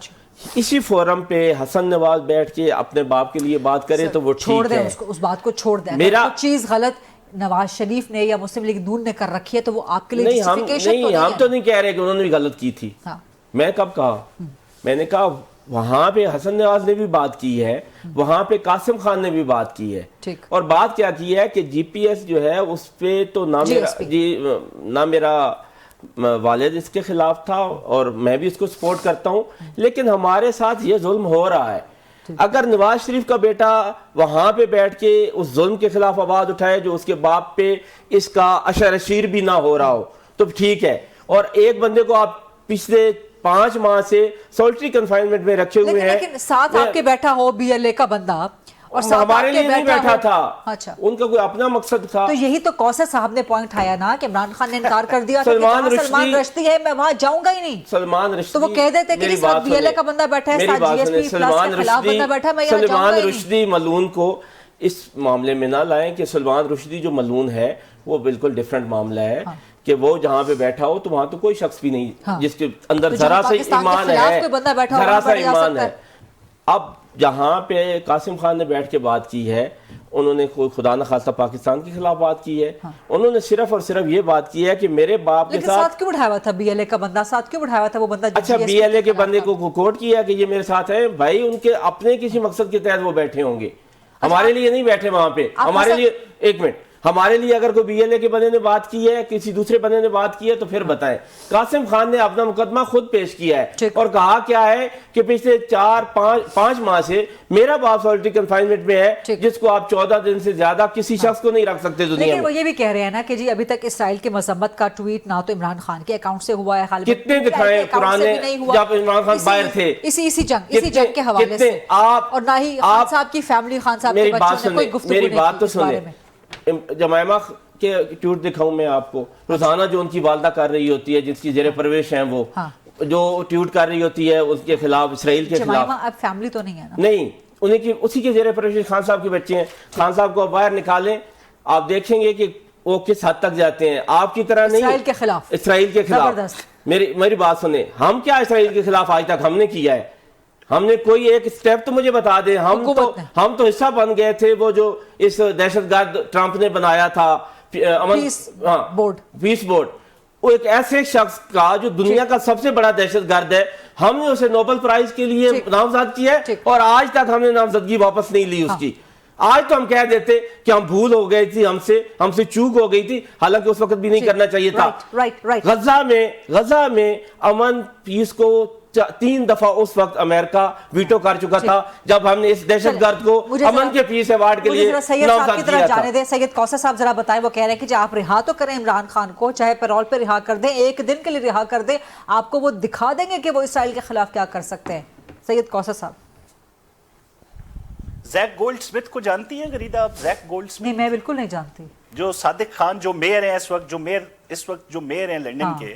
इसी फोरम पे हसन नवाज बैठ के अपने बाप के लिए बात करे तो वो ठीक है, उस बात को छोड़ दें। मेरा चीज गलत नवाज शरीफ ने या मुस्लिम लीग नून ने कर रखी है तो वो आपके लिए नहीं, हम तो नहीं कह रहे कि उन्होंने भी गलत की थी। मैं कब कहा? मैंने कहा वहां पे हसन नवाज ने भी बात की है, वहां पे कासिम खान ने भी बात की है। और बात क्या की है कि जीपीएस जो है उस पे तो ना मेरा वालिद इसके खिलाफ था और मैं भी इसको सपोर्ट करता हूं, लेकिन हमारे साथ ये जुल्म हो रहा है। अगर नवाज शरीफ का बेटा वहां पे बैठ के उस जुल्म के खिलाफ आवाज उठाए जो उसके बाप पे इसका अशर भी ना हो रहा हो तो ठीक है, और एक बंदे को आप पिछले 5 माह से सोल्टरी कन्फाइनमेंट में रखे हुए हैं, लेकिन साथ आपके बैठा हो बीएलए का बंदा और हमारे लिए नहीं बैठा था। अच्छा, उनका कोई अपना मकसद था। तो यही तो कौसर साहब ने पॉइंट आया ना कि इमरान खान ने इनकार कर दिया था कि सलमान रश्दी है मैं वहां जाऊंगा ही नहीं। सलमान रश्दी तो वो कह देते कि साथ बीएलए का बंदा बैठा है, साथ जीएसपी प्लस के खिलाफ बंदा बैठा, मैं यहां जाऊंगा ही नहीं। सलमान रश्दी मलून को इस मामले में ना लाएं कि सलमान रश्दी जो मलून है वो बिल्कुल डिफरेंट मामला है। कि वो जहाँ पे बैठा हो तो वहां तो कोई शख्स भी नहीं जिसके अंदर जरा सा ईमान है, जरा सा ईमान है। अब जहाँ पे कासिम खान ने बैठ के बात की है, انہوں نے کوئی خدا نہ خواستہ پاکستان کے خلاف بات کی ہے. انہوں نے صرف اور صرف یہ بات کی ہے کہ میرے باپ کے ساتھ کیوں بٹھایا ہوا تھا بی ایل اے کا بندہ, ساتھ کیوں بٹھایا ہوا تھا وہ بندہ؟ اچھا, بی ایل اے کے بندے کو کوٹ کیا کہ یہ میرے ساتھ ہے. بھائی ان کے اپنے کسی مقصد کے تحت وہ بیٹھے ہوں گے, ہمارے لیے نہیں بیٹھے وہاں پہ. ہمارے لیے, ایک منٹ, ہمارے لیے اگر کوئی بی ایل اے کے بندے نے بات کی ہے, کسی دوسرے بندے نے بات کی ہے تو پھر بتائیں. قاسم خان نے اپنا مقدمہ خود پیش کیا ہے اور کہا کیا ہے کہ پچھلے 4-5 ماہ سے میرا باپ سولٹری کنفائنمنٹ میں ہے, جس کو آپ 14 دن سے زیادہ کسی شخص کو نہیں رکھ سکتے دنیا میں. لیکن وہ یہ بھی کہہ رہے ہیں نا کہ جی ابھی تک اسرائیل کی مذمت کا ٹویٹ نہ تو عمران خان کے اکاؤنٹ سے ہوا ہے, کتنے دکھائیں پرانے جب عمران خان باہر تھے اسی جنگ کے حوالے سے, اور نہ ہی خان صاحب کی فیملی, خان صاحب کے بچوں نے کوئی گفتگو نہیں کی. میری بات تو سنیں, جمائمہ کہ ٹویٹ دکھاؤں میں آپ کو, روزانہ جو ان کی والدہ کر رہی ہوتی ہے, جس کی زیر پرورش ہیں, وہ جو ٹویٹ کر رہی ہوتی ہے اس کے خلاف, اسرائیل کے خلاف. اب فیملی تو نہیں ہے نا؟ نہیں, انہیں کی اسی کے زیر پرورش خان صاحب کے بچے ہیں. خان صاحب کو باہر نکالیں, آپ دیکھیں گے کہ وہ کس حد تک جاتے ہیں. آپ کی طرح نہیں, اسرائیل کے خلاف. میری بات سنیں, ہم کیا اسرائیل کے خلاف آج تک ہم نے کیا ہے؟ ہم نے کوئی ایک سٹیپ تو مجھے بتا دیں. ہم تو حصہ بن گئے تھے وہ جو اس دہشت گرد ٹرمپ نے بنایا تھا, پیس بورڈ. وہ ایک ایسے شخص کا جو دنیا کا سب سے بڑا دہشت گرد ہے, ہم نے اسے نوبل پرائز کے لیے نامزد کیا ہے اور آج تک ہم نے نامزدگی واپس نہیں لی اس کی. آج تو ہم کہہ دیتے کہ ہم بھول ہو گئی تھی, ہم سے چوک ہو گئی تھی, حالانکہ اس وقت بھی نہیں کرنا چاہیے تھا. غزہ میں امن پیس کو 3 دفعہ اس وقت امریکہ ویٹو کر چکا تھا جب ہم نے اس دہشت گرد کو امن کے پیس ایوارڈ کے لیے نامزد کیا تھا. جانے دیں سید کوثر صاحب, ذرا بتائیں. وہ کہہ رہے ہیں کہ آپ رہا تو کریں عمران خان کو, چاہے پیرول پہ رہا کر دیں, ایک دن کے لیے رہا کر دیں, آپ کو وہ دکھا دیں گے کہ وہ اسرائیل کے خلاف کیا کر سکتے ہیں. سید کوثر صاحب, زیک گولڈ سمتھ کو جانتی ہیں غریدہ آپ؟ زیک گولڈ سمتھ, نہیں میں بالکل نہیں جانتی. جو صادق خان جو میئر ہیں اس وقت جو میئر ہیں لنڈن کے,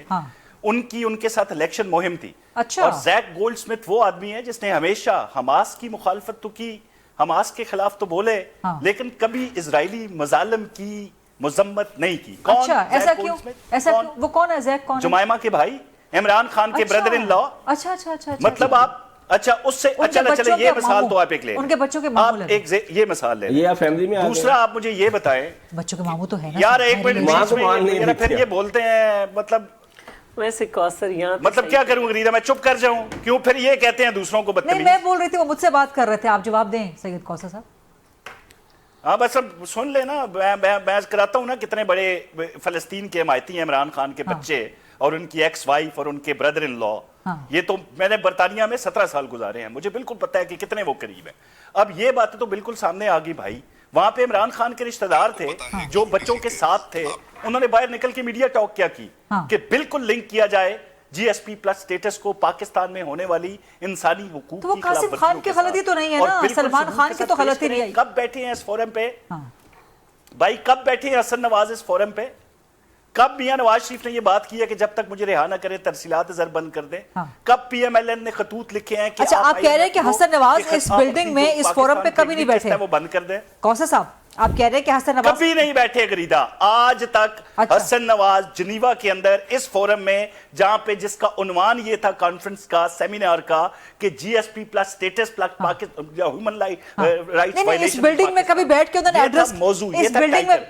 ان کے ساتھ الیکشن مہم تھی. اچھا. اور زیک گولڈ سمتھ وہ آدمی ہے جس نے ہمیشہ حماس کی مخالفت تو کی, حماس کے خلاف تو بولے, لیکن کبھی اسرائیلی مظالم کی مذمت نہیں کی. اچھا, ایسا کیوں؟ وہ کون ہے زیک؟ کون؟ جمائمہ کے بھائی, عمران خان کے بردر ان لا. اچھا, مطلب آپ, اچھا اس سے, اچھا چلے یہ مثال تو آپ ایک لیں, ان کے بچوں کے آپ ایک یہ مثال لیں. یہ فیملی میں دوسرا آپ مجھے یہ بتائیں, بچوں کے ماموں تو ہے نا یار, ایک منٹ, پھر یہ بولتے ہیں, مطلب ویسے کوثر یہاں مطلب کیا کروں غریدہ, میں چپ کر جاؤں کیوں؟ پھر یہ کہتے ہیں دوسروں کو بدتمیز. نہیں, میں بول رہی تھی, وہ مجھ سے بات کر رہے تھے, آپ جواب دیں سید کوثر صاحب. ہاں بس اب سن لینا, میں کراتا ہوں نا کتنے بڑے فلسطین کے حمایتی ہیں عمران خان کے بچے, اور ان کی ایکس وائف اور ان کے بردر ان لا. یہ تو میں نے برطانیہ میں 17 سال گزارے ہیں, مجھے بالکل پتہ ہے کہ کتنے وہ قریب ہیں. اب یہ باتیں تو بالکل سامنے آ گئی بھائی. وہاں پہ عمران خان کے رشتہ دار تھے جو بچوں کے ساتھ تھے, انہوں نے باہر نکل کے میڈیا ٹاک کیا کی کہ بالکل لنک کیا جائے جی ایس پی پلس سٹیٹس کو پاکستان میں ہونے والی انسانی حقوق کی خلاف ورزیوں کے ساتھ. قاسم خان کی غلطی تو نہیں ہے نا, سلمان خان کی تو غلطی نہیں ہے. کب بیٹھے ہیں اس فورم پہ بھائی, کب بیٹھے ہیں حسن نواز اس فورم پہ؟ کب میاں نواز شریف نے یہ بات کی ہے کہ جب تک مجھے رہا نہ کرے ترسیلات زر بند کر دیں؟ کب پی ایم ایل این نے خطوط لکھے ہیں کہ اچھا آپ کہہ رہے ہیں کہ حسن نواز اس بلڈنگ میں اس فورم پہ کبھی نہیں بیٹھے, وہ بند کر دیں؟ کوثر صاحب آپ کہہ رہے ہیں کہ حسن نواز کبھی نہیں بیٹھے غریدہ آج تک. حسن نواز جنیوا کے اندر اس فورم میں, جہاں پہ جس کا عنوان یہ تھا کانفرنس کا, سیمینار کا, کہ G S P plus status plus human rights violation, اس بلڈنگ میں کبھی بیٹھ کے انہوں نے ایڈریس,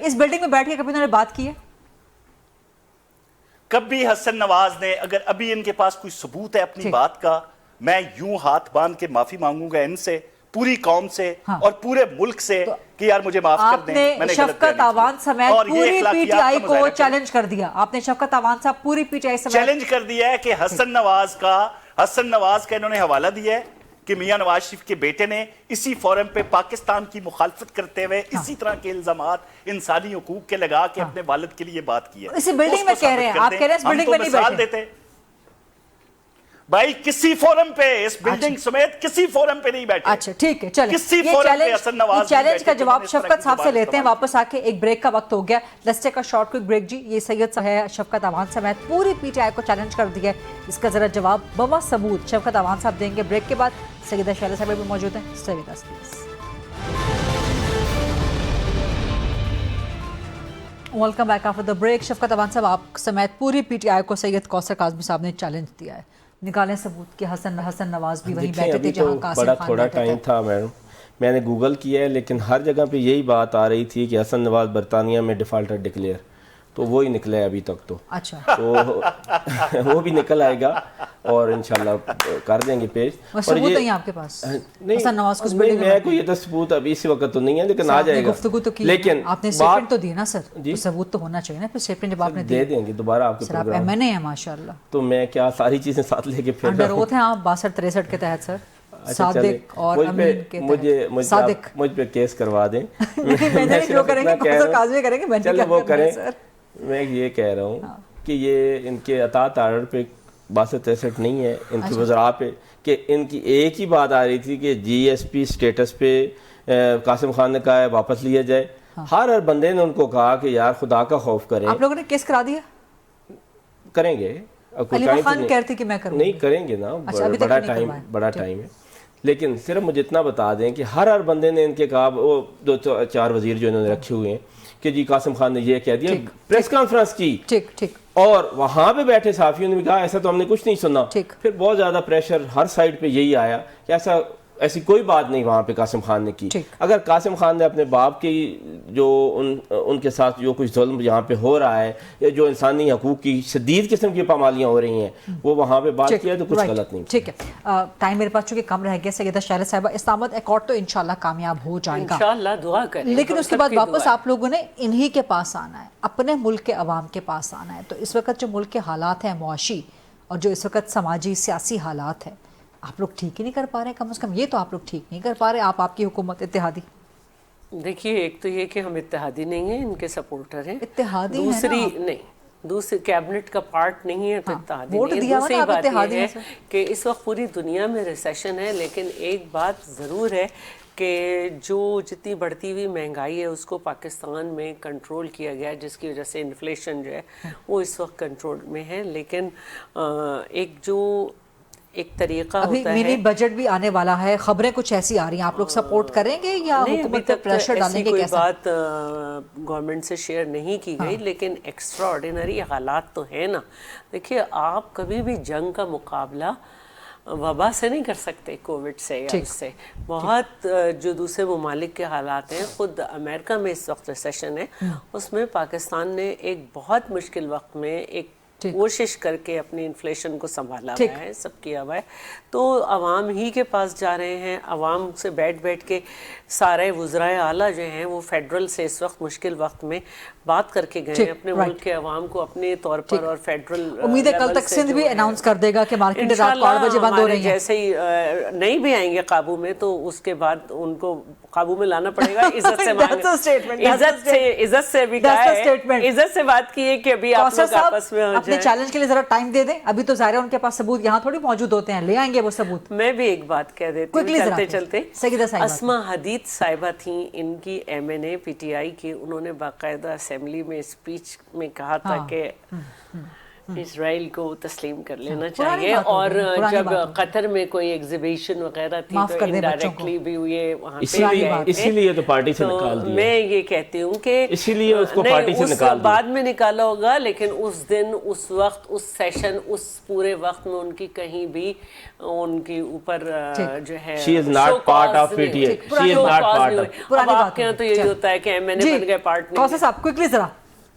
اس بلڈنگ میں بیٹھ کے کبھی انہوں نے بات کی ہے؟ کبھی حسن نواز نے, اگر ابھی ان کے پاس کوئی ثبوت ہے اپنی بات کا, میں یوں ہاتھ باندھ کے معافی مانگوں گا ان سے, پوری قوم سے اور پورے ملک سے کہ یار مجھے معاف کر دیں. آپ نے شفقت آوان سمیت پوری پی ٹی آئی کو چیلنج کر دیا, آپ نے شفقت آوان صاحب پوری پی ٹی آئی سمیت چیلنج کر دیا ہے کہ حسن نواز کا انہوں نے حوالہ دیا ہے کہ میاں نواز شریف کے بیٹے نے اسی فورم پہ پاکستان کی مخالفت کرتے ہوئے اسی طرح کے الزامات انسانی حقوق کے لگا کے اپنے والد کے لیے بات کی ہے. اسی بلڈنگ میں کہہ رہے ہیں, آپ کہہ رہے ہیں اس بلڈنگ میں نہیں بیٹھے بھائی, کسی فورم پہ, اس بلڈنگ سمیت کسی فورم پہ نہیں بیٹھے. اچھا ٹھیک ہے, چلیں کسی فورم پہ حسن نواز چیلنج کا جواب شفقت صاحب سے لیتے ہیں. واپس آ کے ایک بریک کا وقت ہو گیا, let's take a short quick break. جی یہ سید صاحب ہے, شفقت آوان سمیت پوری پی ٹی آئی کو چیلنج کر دیا ہے, اس کا ذرا جواب بوا ثبوت شفقت آوان صاحب دیں گے. بریک کے بعد سیدہ شیلہ صاحب بھی موجود ہیں. Stay with us please. Welcome back after the break. Shafqat Awan صاحب آپ سمیت پوری پی ٹی آئی کو سید کوثر کاظمی صاحب نے چیلنج دیا ہے, نکالیں ثبوت کہ حسن نواز بھی وہیں بیٹھے تھے جہاں قاسم خان تھوڑا ٹائم تھا. میں نے گوگل کیا ہے لیکن ہر جگہ پہ یہی بات آ رہی تھی کہ حسن نواز برطانیہ میں ڈیفالٹر ڈکلیئر، تو وہی نکلا ہے ابھی تک تو اچھا تو وہ بھی نکل آئے گا اور انشاءاللہ کر دیں گے پیش. ثبوت نہیں آپ کے پاس حسن نواز کو نہیں، میں کوئی یہ تو ثبوت ابھی اسی وقت تو نہیں ہے لیکن آ جائے گا. گفتگو تو کی، لیکن آپ نے اسٹیٹمنٹ تو دی نا سر، تو ثبوت تو ہونا چاہیے نا. پھر اسٹیٹمنٹ جب آپ نے دے دیں گے دوبارہ آپ کے سر، آپ ایم این اے ہیں ماشاءاللہ، تو میں کیا ساری چیزیں ساتھ لے کے پھر انڈر اوتھ ہیں آپ 62-63 کے تحت سر، صادق اور امین کے تحت. مجھ پہ کیس کروا دیں. میں نے جو کریں گے پروفیسر کاظمی کریں گے، میں چلو وہ کریں. میں یہ کہہ رہا ہوں کہ یہ ان کے اطاعت آرڈر پہ 62-63 نہیں ہے، ان کی وزراء پہ، کہ ان کی ایک ہی بات آ رہی تھی کہ جی ایس پی سٹیٹس پہ قاسم خان نے کہا ہے واپس لیا جائے. ہر بندے نے ان کو کہا کہ یار خدا کا خوف کریں. آپ لوگوں نے کیس کرا دیا؟ کریں گے. علی خان کہتے کہ میں کروں، نہیں کریں گے نا، بڑا ٹائم ہے. لیکن صرف مجھے اتنا بتا دیں کہ ہر بندے نے ان کے کہا، وہ 2-4 وزیر جو انہوں نے رکھے ہوئے ہیں کہ جی قاسم خان نے یہ کہہ دیا، پریس کانفرنس کی، ٹھیک، اور وہاں پہ بیٹھے صحافیوں نے بھی کہا ایسا تو ہم نے کچھ نہیں سنا. پھر بہت زیادہ پریشر ہر سائڈ پہ یہی آیا کہ ایسی کوئی بات نہیں وہاں پہ قاسم خان نے کی. اگر قاسم خان نے اپنے باپ کی جو ان کے ساتھ جو کچھ ظلم یہاں پہ ہو رہا ہے یا جو انسانی حقوق کی شدید قسم کی پامالیاں ہو رہی ہیں وہ وہاں پہ بات کیا تو کچھ غلط نہیں. ٹھیک ہے، ٹائم میرے پاس چونکہ کم رہ گیا. سیدہ شہلا صاحبہ، اسلام آباد ایکارڈ تو انشاءاللہ کامیاب ہو جائے گا انشاءاللہ، دعا کریں. لیکن اس کے بعد واپس آپ لوگوں نے انہی کے پاس آنا ہے، اپنے ملک کے عوام کے پاس آنا ہے. تو اس وقت جو ملک کے حالات ہیں معاشی اور جو اس وقت سماجی سیاسی حالات ہیں، آپ لوگ ٹھیک ہی نہیں کر پا رہے. کم از کم یہ تو آپ لوگ ٹھیک نہیں کر پا رہے. آپ کی حکومت اتحادی، دیکھیے ایک تو یہ کہ ہم اتحادی نہیں ہیں، ان کے سپورٹر ہیں. اتحادی دوسری کیبنٹ کا پارٹ نہیں ہے تو اتحادی ووٹ نہیں. دیا دوسری بات یہ ہے کہ اس وقت پوری دنیا میں ریسیشن ہے، لیکن ایک بات ضرور ہے کہ جو جتنی بڑھتی ہوئی مہنگائی ہے اس کو پاکستان میں کنٹرول کیا گیا ہے، جس کی وجہ سے انفلیشن جو ہے وہ اس وقت کنٹرول میں ہے. لیکن ایک طریقہ ہوتا ہے، ابھی منی بجٹ بھی آنے والا ہے، خبریں کچھ ایسی آ رہی ہیں، آپ لوگ سپورٹ کریں گے یا حکومت پر پریشر ڈالیں گے؟ کوئی بات گورنمنٹ سے شیئر نہیں کی گئی، لیکن ایکسٹرا آرڈینری حالات تو ہیں نا. دیکھیے آپ کبھی بھی جنگ کا مقابلہ وبا سے نہیں کر سکتے، کووڈ سے یا اس سے. بہت جو دوسرے ممالک کے حالات ہیں، خود امریکہ میں اس وقت ریسیشن ہے، اس میں پاکستان نے ایک بہت مشکل وقت میں ایک کوشش کر کے اپنی انفلیشن کو سنبھالا ہوا ہے، سب کیا ہوا ہے. تو عوام ہی کے پاس جا رہے ہیں، عوام سے بیٹھ کے سارے وزرائے اعلیٰ جو ہیں وہ فیڈرل سے اس وقت مشکل وقت میں بات کر کے گئے ہیں اپنے ملک کے عوام کو اپنے طور پر. اور فیڈرل امید ہے کل تک سندھ بھی اناؤنس کر دے گا کہ مارکیٹ رات کو 8 بجے بند ہو رہی ہے. جیسے ہی نہیں بھی آئیں گے قابو میں تو اس کے بعد ان کو قابو میں لانا پڑے گا. عزت سے بھی کہا ہے، عزت سے بات کی ہے کہ ابھی آپ لوگ آپس میں اپنے چیلنج کے لیے ذرا ٹائم دے دیں. ابھی تو ظاہر ہے ان کے پاس ثبوت یہاں تھوڑی موجود ہوتے ہیں، لے آئیں گے وہ ثبوت. میں بھی ایک بات کہہ دیتی ہوں چلتے. اسما حدید صاحبہ تھیں، ان کی M N A P T I کی. انہوں نے باقاعدہ اسمبلی میں اسپیچ میں کہا تھا کہ اسرائیل کو تسلیم کر لینا چاہیے. اور جب قطر میں کوئی ایگزیبیشن وغیرہ تھی تو انڈائریکٹلی بھی ہوئے وہاں پہ، اسی لیے تو پارٹی سے نکال دیا. میں یہ کہتی ہوں کہ اسی لیے اس کو پارٹی سے نکال دیا. بعد میں نکالا ہوگا، لیکن اس دن، اس وقت، اس سیشن، اس پورے وقت میں ان کی کہیں بھی ان کے اوپر جو ہے she is not part of PTA. she is not part of. اب آپ کے یہاں تو یہی ہوتا ہے کہ ایم این اے بن گئے پارٹ نہیں. صاحب کوئکلی ذرا،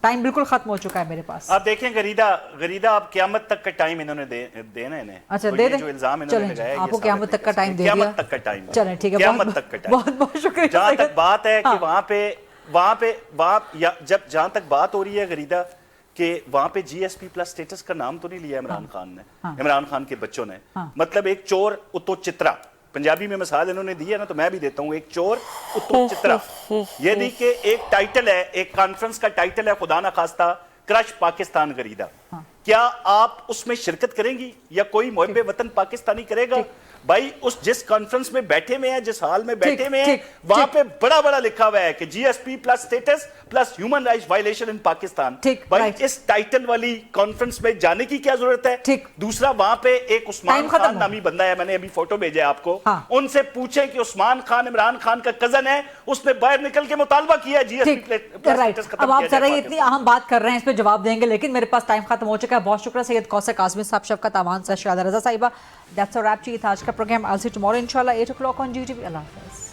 ٹائم بالکل ختم ہو چکا ہے میرے پاس. آپ دیکھیں غریدہ آپ قیامت تک کا ٹائم انہوں نے دینا انہیں. اچھا دے دیں، جو الزام انہوں نے لگایا ہے آپ کو قیامت تک کا ٹائم دے دیا. قیامت تک کا ٹائم. چلیں ٹھیک ہے، قیامت تک کا ٹائم. بہت بہت شکریہ. جہاں تک بات ہے کہ وہاں پہ جہاں تک بات ہو رہی ہے غریدہ کہ وہاں پہ جی ایس پی پلس سٹیٹس کا نام تو نہیں لیا عمران خان نے، عمران خان کے بچوں نے. مطلب ایک چور اتو چترا، پنجابی میں مثال انہوں نے دی ہے نا، تو میں بھی دیتا ہوں، ایک چور اتو چترا. یہ نہیں کہ ایک ٹائٹل ہے، ایک کانفرنس کا ٹائٹل ہے خدا نہ خواستہ کرش پاکستان غریدہ. کیا آپ اس میں شرکت کریں گی یا کوئی محب وطن پاکستانی کرے گا؟ بھائی جس کانفرنس میں بیٹھے ہوئے ہیں، جس حال میں بیٹھے ہوئے ہیں، وہاں پہ بڑا بڑا لکھا ہوا ہے کہ G S P plus status plus human rights violation in Pakistan. بھائی اس ٹائٹل والی کانفرنس میں جانے کی کیا ضرورت ہے؟ دوسرا وہاں پہ ایک عثمان خان نامی بندہ ہے، میں نے ابھی فوٹو بھیجا ہے آپ کو، ان سے پوچھیں کہ عثمان خان عمران خان کا کزن ہے، اس نے باہر نکل کے مطالبہ کیا ہے جی ایس پی پلس سٹیٹس ختم کیا جائے. اب آپ ذرا یہ اتنی اہم بات کر رہے ہیں، اس پہ جواب دیں گے، لیکن میرے پاس ٹائم ختم ہو چکا ہے. بہت شکریہ سید کوثر کاظمی صاحب، شفقت آوان سے، شہادہ رضا صاحبہ. That's a wrap. آج کا programme I'll see you tomorrow inshallah 8 o'clock on GTV. اللہ حافظ.